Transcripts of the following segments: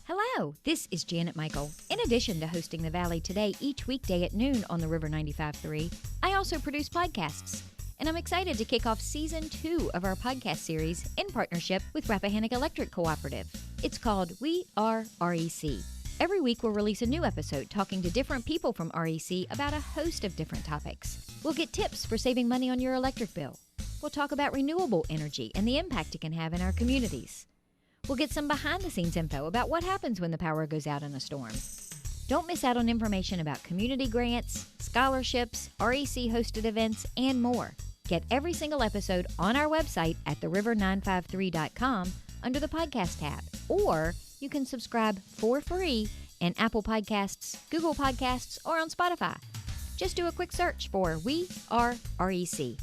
Hello, this is Janet Michael. In addition to hosting The Valley Today each weekday at noon on the River 95.3, I also produce podcasts. And I'm excited to kick off Season 2 of our podcast series in partnership with Rappahannock Electric Cooperative. It's called We Are REC. Every week we'll release a new episode talking to different people from REC about a host of different topics. We'll get tips for saving money on your electric bill. We'll talk about renewable energy and the impact it can have in our communities. We'll get some behind-the-scenes info about what happens when the power goes out in a storm. Don't miss out on information about community grants, scholarships, REC-hosted events, and more. Get every single episode on our website at theriver953.com under the podcast tab, or you can subscribe for free in Apple Podcasts, Google Podcasts, or on Spotify. Just do a quick search for We Are REC.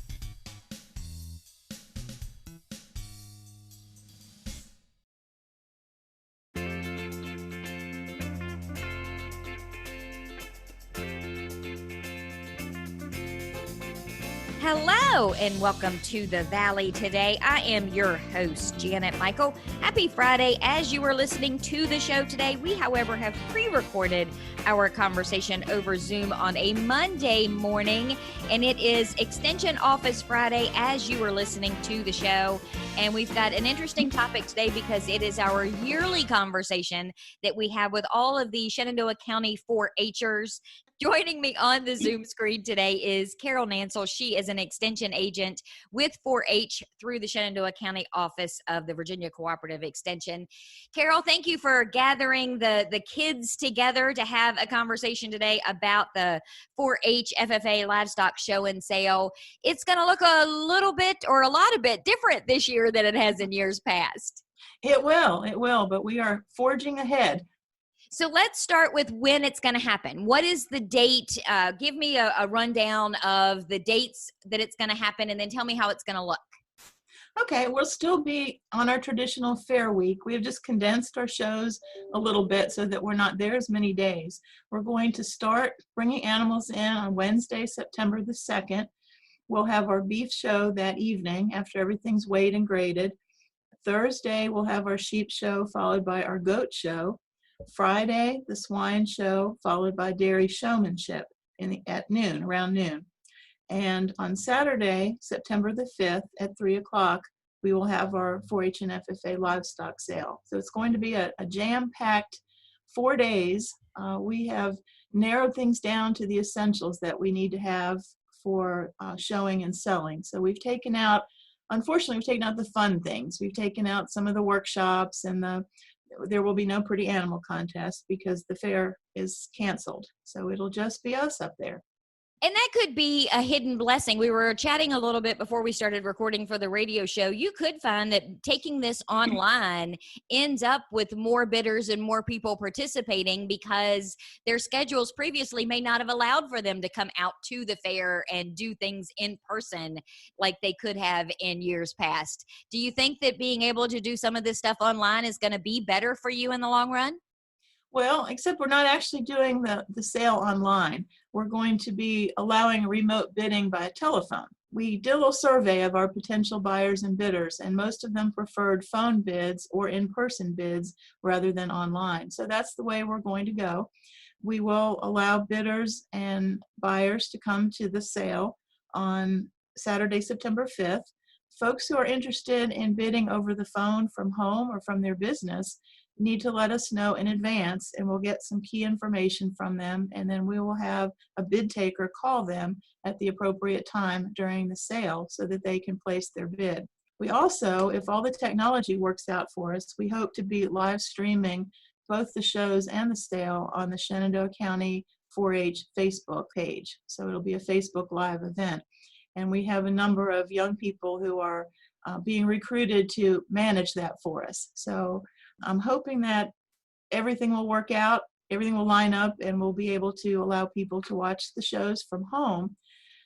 Hello and welcome to The Valley Today. I am your host, Janet Michael. Happy Friday. As you are listening to the show today, we, however, have pre-recorded our conversation over Zoom on a Monday morning, and it is Extension Office Friday as you are listening to the show. And we've got an interesting topic today because it is our yearly conversation that we have with all of the Shenandoah County 4-Hers. Joining me on the Zoom screen today is Carol Nansel. She is an extension agent with 4-H through the Shenandoah County office of the Virginia Cooperative Extension. Carol, thank you for gathering the kids together to have a conversation today about the 4-H FFA Livestock Show and Sale. It's going to look a little bit or a lot of bit different this year than it has in years past. It will, but we are forging ahead. So let's start with when it's going to happen. What is the date? Give me a rundown of the dates that it's going to happen, and then tell me how it's going to look. Okay, we'll still be on our traditional fair week. We have just condensed our shows a little bit so that we're not there as many days. We're going to start bringing animals in on Wednesday, September the 2nd. We'll have our beef show that evening after everything's weighed and graded. Thursday, we'll have our sheep show followed by our goat show. Friday, the swine show, followed by dairy showmanship at noon, around noon. And on Saturday, September the 5th at 3 o'clock, we will have our 4-H and FFA livestock sale. So it's going to be a jam-packed 4 days. We have narrowed things down to the essentials that we need to have for showing and selling. So unfortunately, we've taken out the fun things. We've taken out some of the workshops, and there will be no pretty animal contest because the fair is canceled. So it'll just be us up there. And that could be a hidden blessing. We were chatting a little bit before we started recording for the radio show. You could find that taking this online ends up with more bidders and more people participating because their schedules previously may not have allowed for them to come out to the fair and do things in person like they could have in years past. Do you think that being able to do some of this stuff online is going to be better for you in the long run? Well, except we're not actually doing the sale online. We're going to be allowing remote bidding by telephone. We did a little survey of our potential buyers and bidders, and most of them preferred phone bids or in-person bids rather than online. So that's the way we're going to go. We will allow bidders and buyers to come to the sale on Saturday, September 5th. Folks who are interested in bidding over the phone from home or from their business need to let us know in advance, and we'll get some key information from them, and then we will have a bid taker call them at the appropriate time during the sale so that they can place their bid. We also, if all the technology works out for us, we hope to be live streaming both the shows and the sale on the Shenandoah County 4-H Facebook page. So it'll be a Facebook Live event. And we have a number of young people who are being recruited to manage that for us. So I'm hoping that everything will work out, everything will line up, and we'll be able to allow people to watch the shows from home.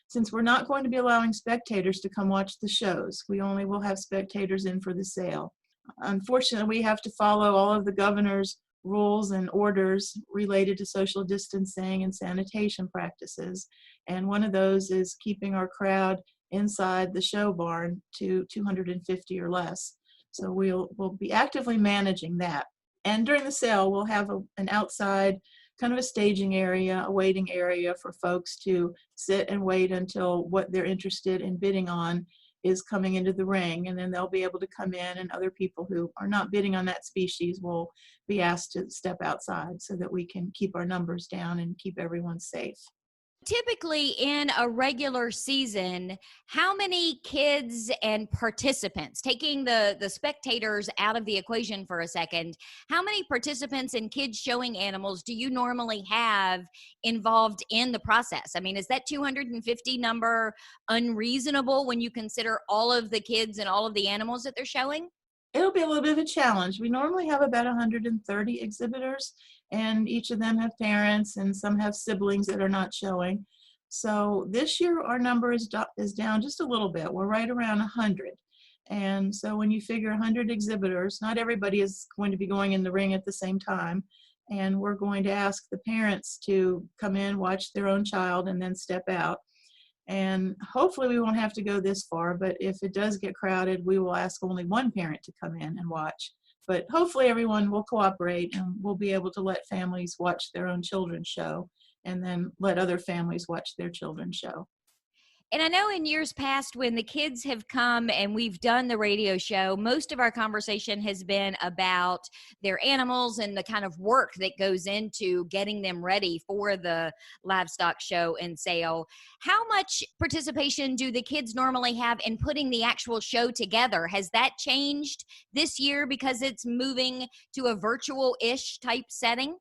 Since we're not going to be allowing spectators to come watch the shows, we only will have spectators in for the sale. Unfortunately, we have to follow all of the governor's rules and orders related to social distancing and sanitation practices. And one of those is keeping our crowd inside the show barn to 250 or less. So we'll be actively managing that. And during the sale, we'll have an outside kind of a staging area, a waiting area for folks to sit and wait until what they're interested in bidding on is coming into the ring. And then they'll be able to come in, and other people who are not bidding on that species will be asked to step outside so that we can keep our numbers down and keep everyone safe. Typically in a regular season, how many kids and participants, taking the spectators out of the equation for a second, how many participants and kids showing animals do you normally have involved in the process? I mean, is that 250 number unreasonable when you consider all of the kids and all of the animals that they're showing? It'll be a little bit of a challenge. We normally have about 130 exhibitors, and each of them have parents, and some have siblings that are not showing. So this year our number is down just a little bit. We're right around 100. And so when you figure 100 exhibitors, not everybody is going to be going in the ring at the same time. And we're going to ask the parents to come in, watch their own child, and then step out. And hopefully we won't have to go this far, but if it does get crowded, we will ask only one parent to come in and watch. But hopefully everyone will cooperate, and we'll be able to let families watch their own children's show and then let other families watch their children's show. And I know in years past when the kids have come and we've done the radio show, most of our conversation has been about their animals and the kind of work that goes into getting them ready for the livestock show and sale. How much participation do the kids normally have in putting the actual show together? Has that changed this year because it's moving to a virtual-ish type setting?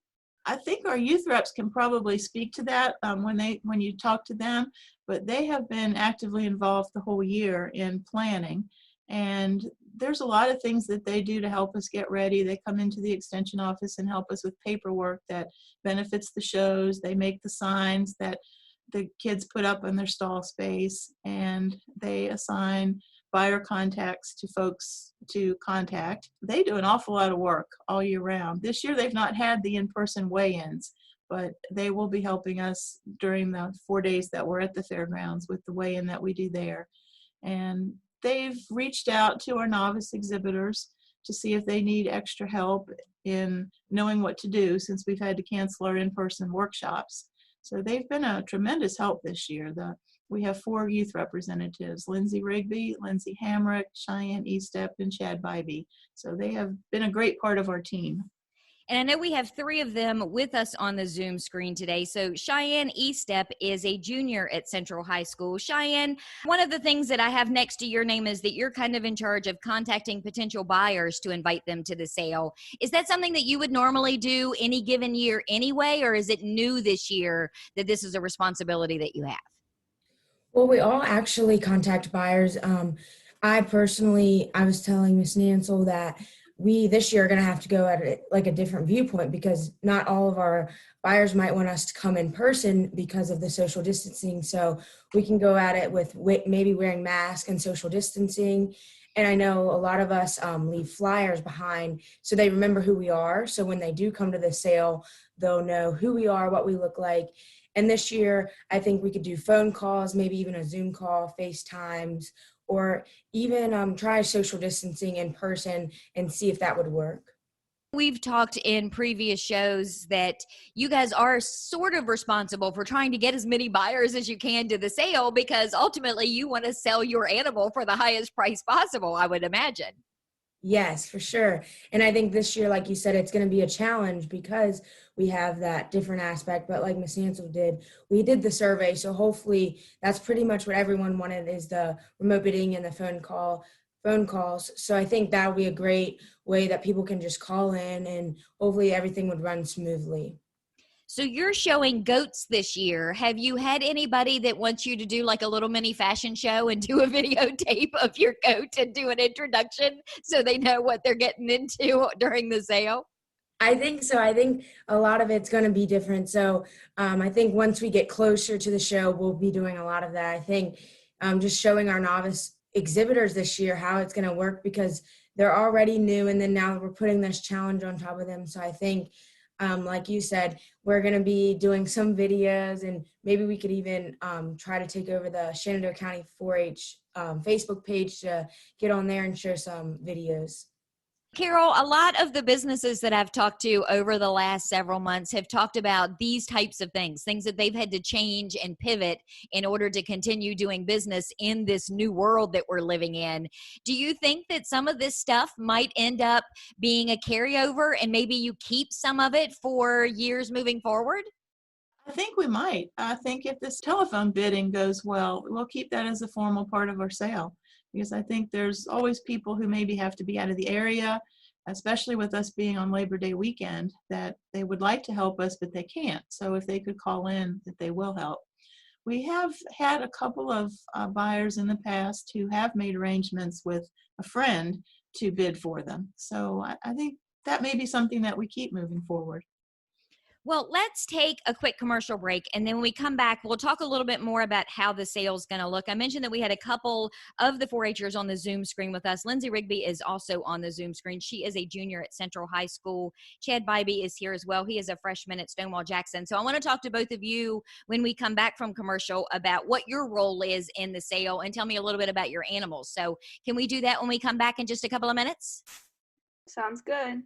I think our youth reps can probably speak to that when you talk to them, but they have been actively involved the whole year in planning. And there's a lot of things that they do to help us get ready. They come into the extension office and help us with paperwork that benefits the shows. They make the signs that the kids put up in their stall space, and they assign buyer contacts to folks to contact. They do an awful lot of work all year round. This year they've not had the in-person weigh-ins, but they will be helping us during the 4 days that we're at the fairgrounds with the weigh-in that we do there. And they've reached out to our novice exhibitors to see if they need extra help in knowing what to do, since we've had to cancel our in-person workshops. So they've been a tremendous help this year. We have 4 youth representatives: Lindsey Rigby, Lindsey Hamrick, Cheyenne Estep, and Chad Biby. So they have been a great part of our team. And I know we have 3 of them with us on the Zoom screen today. So Cheyenne Estep is a junior at Central High School. Cheyenne, one of the things that I have next to your name is that you're kind of in charge of contacting potential buyers to invite them to the sale. Is that something that you would normally do any given year anyway, or is it new this year that this is a responsibility that you have? Well, we all actually contact buyers. I was telling Miss Nansel that we this year are going to have to go at it like a different viewpoint, because not all of our buyers might want us to come in person because of the social distancing. So we can go at it with maybe wearing masks and social distancing. And I know a lot of us leave flyers behind so they remember who we are. So when they do come to the sale, they'll know who we are, what we look like. And this year, I think we could do phone calls, maybe even a Zoom call, FaceTimes, or even try social distancing in person and see if that would work. We've talked in previous shows that you guys are sort of responsible for trying to get as many buyers as you can to the sale, because ultimately you want to sell your animal for the highest price possible, I would imagine. Yes, for sure. And I think this year, like you said, it's going to be a challenge because we have that different aspect. But like Ms. Hansel did, we did the survey. So hopefully that's pretty much what everyone wanted, is the remote bidding and the phone calls. So I think that would be a great way that people can just call in, and hopefully everything would run smoothly. So you're showing goats this year. Have you had anybody that wants you to do like a little mini fashion show and do a videotape of your goat and do an introduction so they know what they're getting into during the sale? I think so. I think a lot of it's going to be different. So I think once we get closer to the show, we'll be doing a lot of that. I think just showing our novice exhibitors this year how it's going to work, because they're already new, and then now we're putting this challenge on top of them. So I think like you said, we're going to be doing some videos, and maybe we could even try to take over the Shenandoah County 4-H Facebook page to get on there and share some videos. Carol, a lot of the businesses that I've talked to over the last several months have talked about these types of things that they've had to change and pivot in order to continue doing business in this new world that we're living in. Do you think that some of this stuff might end up being a carryover and maybe you keep some of it for years moving forward? I think we might. I think if this telephone bidding goes well, we'll keep that as a formal part of our sale, because I think there's always people who maybe have to be out of the area, especially with us being on Labor Day weekend, that they would like to help us, but they can't. So if they could call in, that they will help. We have had a couple of buyers in the past who have made arrangements with a friend to bid for them. So I think that may be something that we keep moving forward. Well, let's take a quick commercial break, and then when we come back, we'll talk a little bit more about how the sale is going to look. I mentioned that we had a couple of the 4-Hers on the Zoom screen with us. Lindsey Rigby is also on the Zoom screen. She is a junior at Central High School. Chad Biby is here as well. He is a freshman at Stonewall Jackson. So I want to talk to both of you when we come back from commercial about what your role is in the sale, and tell me a little bit about your animals. So can we do that when we come back in just a couple of minutes? Sounds good.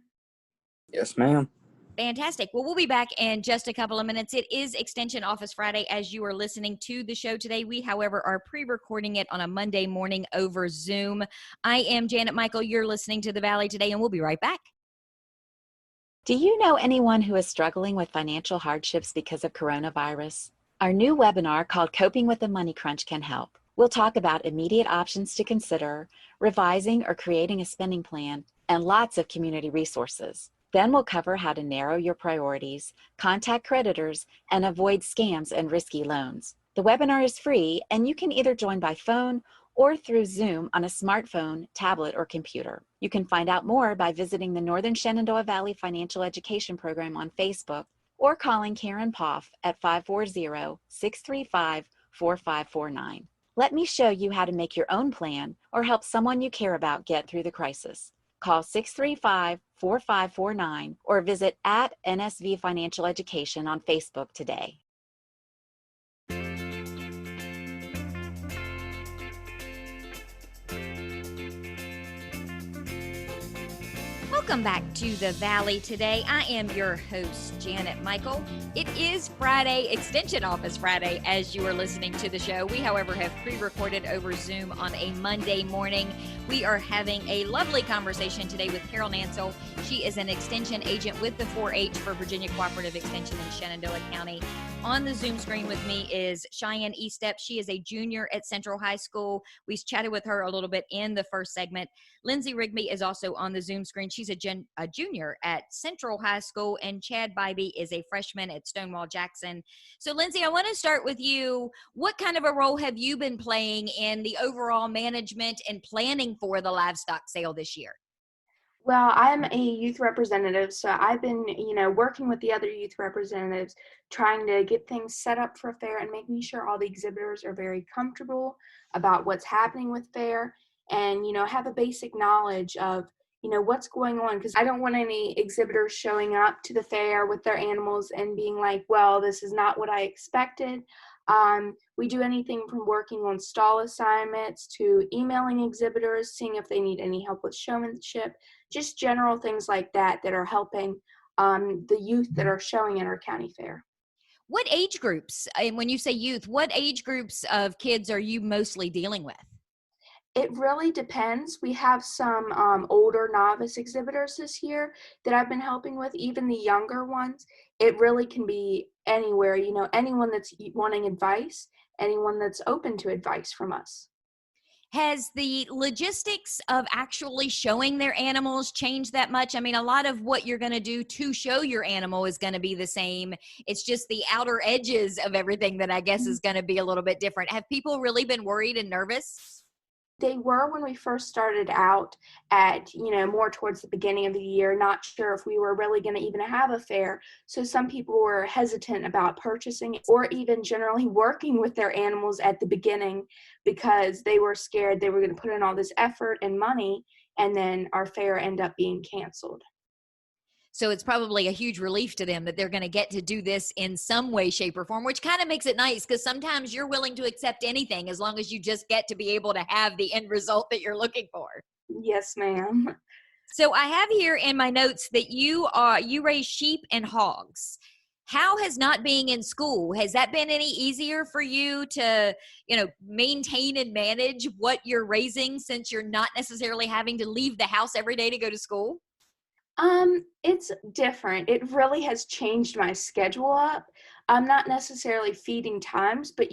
Yes, ma'am. Fantastic. Well, we'll be back in just a couple of minutes. It is Extension Office Friday as you are listening to the show today. We, however, are pre-recording it on a Monday morning over Zoom. I am Janet Michael. You're listening to The Valley Today, and we'll be right back. Do you know anyone who is struggling with financial hardships because of coronavirus? Our new webinar called Coping with the Money Crunch can help. We'll talk about immediate options to consider, revising or creating a spending plan, and lots of community resources. Then we'll cover how to narrow your priorities, contact creditors, and avoid scams and risky loans. The webinar is free, and you can either join by phone or through Zoom on a smartphone, tablet, or computer. You can find out more by visiting the Northern Shenandoah Valley Financial Education Program on Facebook or calling Karen Poff at 540-635-4549. Let me show you how to make your own plan or help someone you care about get through the crisis. Call 635-4549 or visit at NSV Financial Education on Facebook today. Welcome back to The Valley Today. I am your host, Janet Michael. It is Friday, Extension Office Friday, as you are listening to the show. We, however, have pre-recorded over Zoom on a Monday morning. We are having a lovely conversation today with Carol Nansel. She is an extension agent with the 4-H for Virginia Cooperative Extension in Shenandoah County. On the Zoom screen with me is Cheyenne Estep. She is a junior at Central High School. We chatted with her a little bit in the first segment. Lindsey Rigby is also on the Zoom screen. She's a junior at Central High School, and Chad Biby is a freshman at Stonewall Jackson. So, Lindsey, I want to start with you. What kind of a role have you been playing in the overall management and planning for the livestock sale this year? Well, I'm a youth representative, so I've been, working with the other youth representatives, trying to get things set up for fair and making sure all the exhibitors are very comfortable about what's happening with fair and, have a basic knowledge of, what's going on, because I don't want any exhibitors showing up to the fair with their animals and being like, well, this is not what I expected. We do anything from working on stall assignments to emailing exhibitors, seeing if they need any help with showmanship, just general things like that that are helping the youth that are showing at our county fair. What age groups, and when you say youth, what age groups of kids are you mostly dealing with? It really depends. We have some older novice exhibitors this year that I've been helping with, even the younger ones. It really can be anywhere, anyone that's wanting advice, anyone that's open to advice from us. Has the logistics of actually showing their animals changed that much? I mean, a lot of what you're going to do to show your animal is going to be the same. It's just the outer edges of everything that I guess is going to be a little bit different. Have people really been worried and nervous? They were when we first started out at, more towards the beginning of the year, not sure if we were really going to even have a fair. So some people were hesitant about purchasing or even generally working with their animals at the beginning because they were scared they were going to put in all this effort and money and then our fair end up being canceled. So it's probably a huge relief to them that they're going to get to do this in some way, shape, or form, which kind of makes it nice because sometimes you're willing to accept anything as long as you just get to be able to have the end result that you're looking for. Yes, ma'am. So I have here in my notes that you raise sheep and hogs. How has not being in school, has that been any easier for you to, maintain and manage what you're raising since you're not necessarily having to leave the house every day to go to school? It's different. It really has changed my schedule up. I'm not necessarily feeding times, but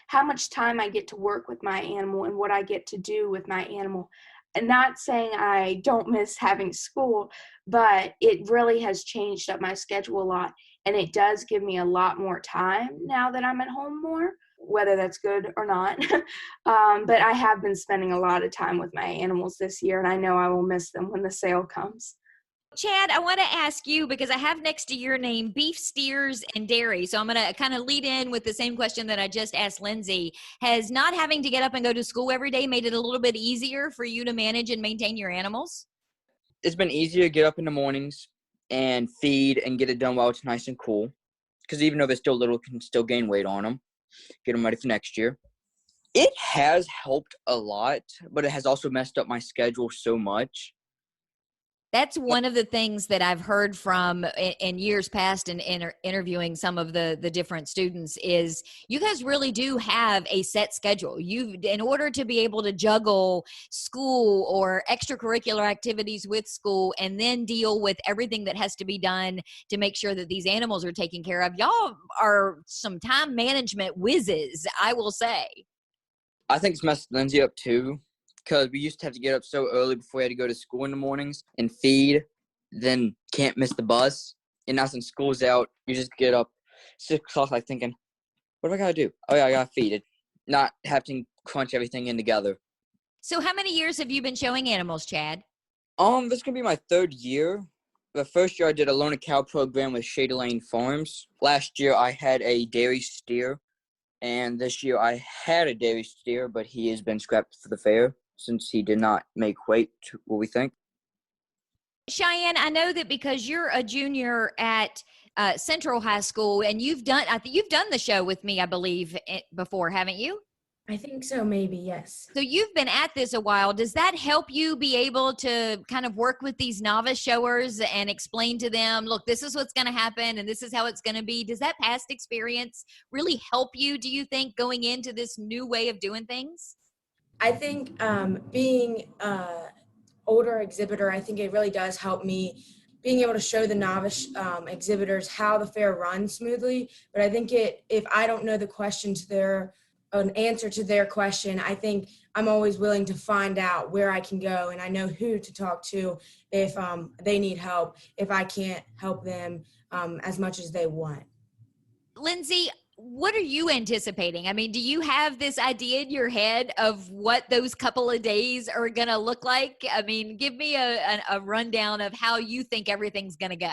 how much time I get to work with my animal and what I get to do with my animal. And not saying I don't miss having school, but it really has changed up my schedule a lot. And it does give me a lot more time now that I'm at home more, whether that's good or not. But I have been spending a lot of time with my animals this year, and I know I will miss them when the sale comes. Chad, I want to ask you, because I have next to your name beef, steers, and dairy. So I'm going to kind of lead in with the same question that I just asked Lindsey. Has not having to get up and go to school every day made it a little bit easier for you to manage and maintain your animals? It's been easier to get up in the mornings and feed and get it done while it's nice and cool. Because even though they're still little, can still gain weight on them. Get them ready for next year. It has helped a lot, but it has also messed up my schedule so much. That's one of the things that I've heard from in years past in interviewing some of the different students is you guys really do have a set schedule. In order to be able to juggle school or extracurricular activities with school and then deal with everything that has to be done to make sure that these animals are taken care of, y'all are some time management whizzes, I will say. I think it's messed Lindsay up too. Because we used to have to get up so early before we had to go to school in the mornings and feed, then can't miss the bus. And now since school's out, you just get up 6 o'clock like thinking, what do I got to do? Oh, yeah, I got to feed it. Not having to crunch everything in together. So how many years have you been showing animals, Chad? This is going to be my 3rd year. The first year I did a loan a cow program with Shady Lane Farms. Last year I had a dairy steer. And this year I had a dairy steer, but he has been scrapped for the fair, since he did not make weight, what we think. Cheyenne, I know that because you're a junior at Central High School, and you've done the show with me, I believe, before, haven't you? I think so, maybe, yes. So you've been at this a while. Does that help you be able to kind of work with these novice showers and explain to them, look, this is what's going to happen and this is how it's going to be? Does that past experience really help you, do you think, going into this new way of doing things? I think being an older exhibitor, I think it really does help me being able to show the novice exhibitors how the fair runs smoothly. But I think if I don't know an answer to their question, I think I'm always willing to find out where I can go, and I know who to talk to if they need help, if I can't help them as much as they want. Lindsey, what are you anticipating? I mean, do you have this idea in your head of what those couple of days are going to look like? I mean, give me a rundown of how you think everything's going to go.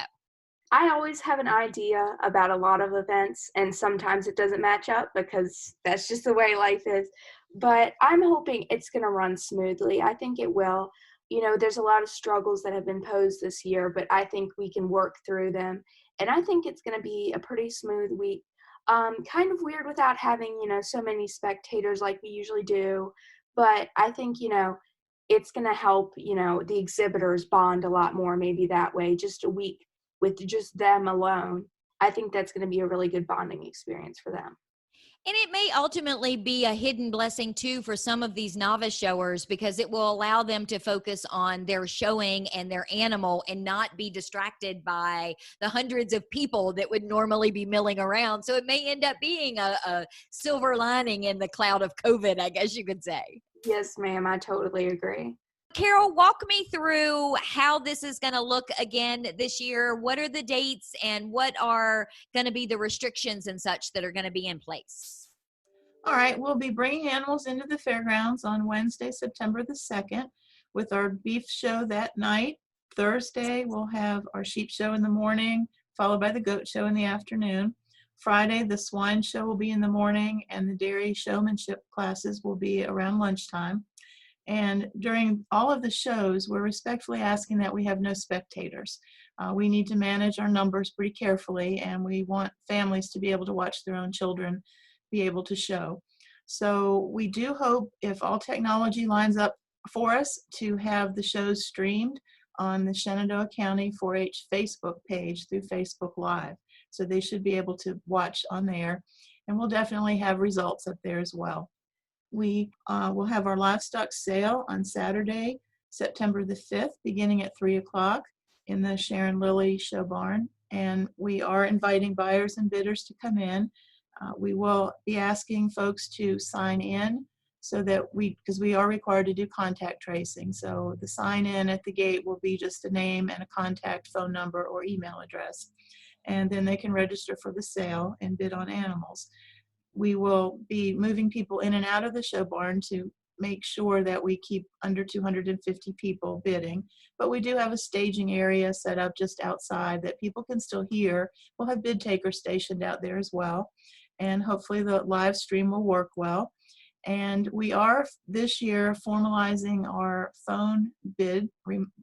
I always have an idea about a lot of events, and sometimes it doesn't match up because that's just the way life is. But I'm hoping it's going to run smoothly. I think it will. There's a lot of struggles that have been posed this year, but I think we can work through them. And I think it's going to be a pretty smooth week. Kind of weird without having, so many spectators like we usually do. But I think, it's going to help, the exhibitors bond a lot more, maybe that way, just a week with just them alone. I think that's going to be a really good bonding experience for them. And it may ultimately be a hidden blessing, too, for some of these novice showers, because it will allow them to focus on their showing and their animal and not be distracted by the hundreds of people that would normally be milling around. So it may end up being a silver lining in the cloud of COVID, I guess you could say. Yes, ma'am. I totally agree. Carol, walk me through how this is going to look again this year. What are the dates and what are going to be the restrictions and such that are going to be in place? All right, we'll be bringing animals into the fairgrounds on Wednesday, September the 2nd, with our beef show that night. Thursday, we'll have our sheep show in the morning, followed by the goat show in the afternoon. Friday, the swine show will be in the morning, and the dairy showmanship classes will be around lunchtime. And during all of the shows, we're respectfully asking that we have no spectators. We need to manage our numbers pretty carefully, and we want families to be able to watch their own children be able to show. So we do hope, if all technology lines up for us, to have the shows streamed on the Shenandoah County 4-H Facebook page through Facebook Live. So they should be able to watch on there, and we'll definitely have results up there as well. We will have our livestock sale on Saturday, September the 5th, beginning at 3 o'clock in the Sharon Lilly Show Barn. And we are inviting buyers and bidders to come in. We will be asking folks to sign in so that because we are required to do contact tracing. So the sign in at the gate will be just a name and a contact phone number or email address. And then they can register for the sale and bid on animals. We will be moving people in and out of the show barn to make sure that we keep under 250 people bidding. But we do have a staging area set up just outside that people can still hear. We'll have bid takers stationed out there as well. And hopefully the live stream will work well. And we are this year formalizing our phone bid.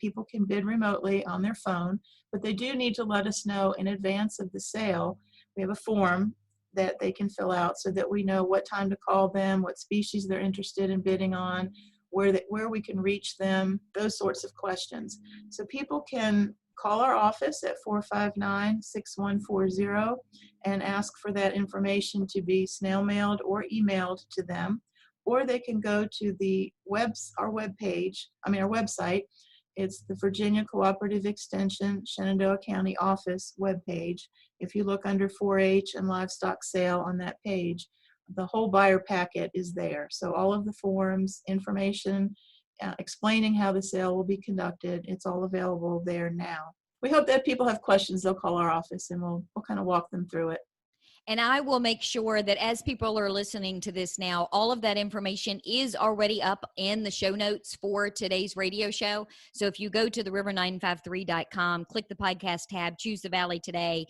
People can bid remotely on their phone, but they do need to let us know in advance of the sale. We have a form that they can fill out so that we know what time to call them, what species they're interested in bidding on, where we can reach them, those sorts of questions. So people can call our office at 459-6140 and ask for that information to be snail mailed or emailed to them, or they can go to our website. It's the Virginia Cooperative Extension Shenandoah County Office webpage. If you look under 4-H and livestock sale on that page, the whole buyer packet is there. So all of the forms, information, explaining how the sale will be conducted, it's all available there now. We hope that people have questions, they'll call our office and we'll kind of walk them through it. And I will make sure that as people are listening to this now, all of that information is already up in the show notes for today's radio show. So if you go to theriver953.com, click the podcast tab, choose the Valley Today,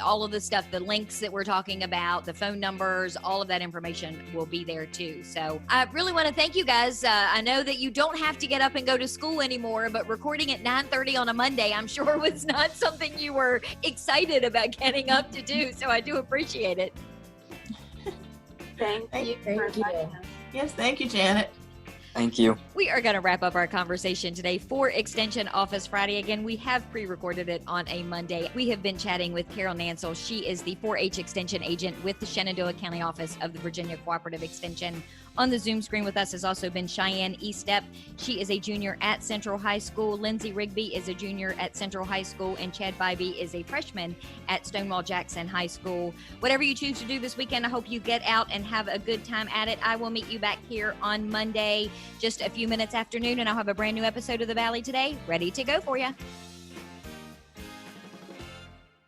all of the stuff, the links that we're talking about, the phone numbers, all of that information will be there too. So I really want to thank you guys. I know that you don't have to get up and go to school anymore, but recording at 9:30 on a Monday, I'm sure was not something you were excited about getting up to do. So I do appreciate it. Thank you. Yes, thank you, Janet. Thank you. We are going to wrap up our conversation today for Extension Office Friday. Again, we have pre-recorded it on a Monday. We have been chatting with Carol Nansel. She is the 4-H Extension Agent with the Shenandoah County Office of the Virginia Cooperative Extension. On the Zoom screen with us has also been Cheyenne Estep. She is a junior at Central High School. Lindsey Rigby is a junior at Central High School. And Chad Biby is a freshman at Stonewall Jackson High School. Whatever you choose to do this weekend, I hope you get out and have a good time at it. I will meet you back here on Monday, just a few minutes after noon, and I'll have a brand new episode of The Valley Today ready to go for you.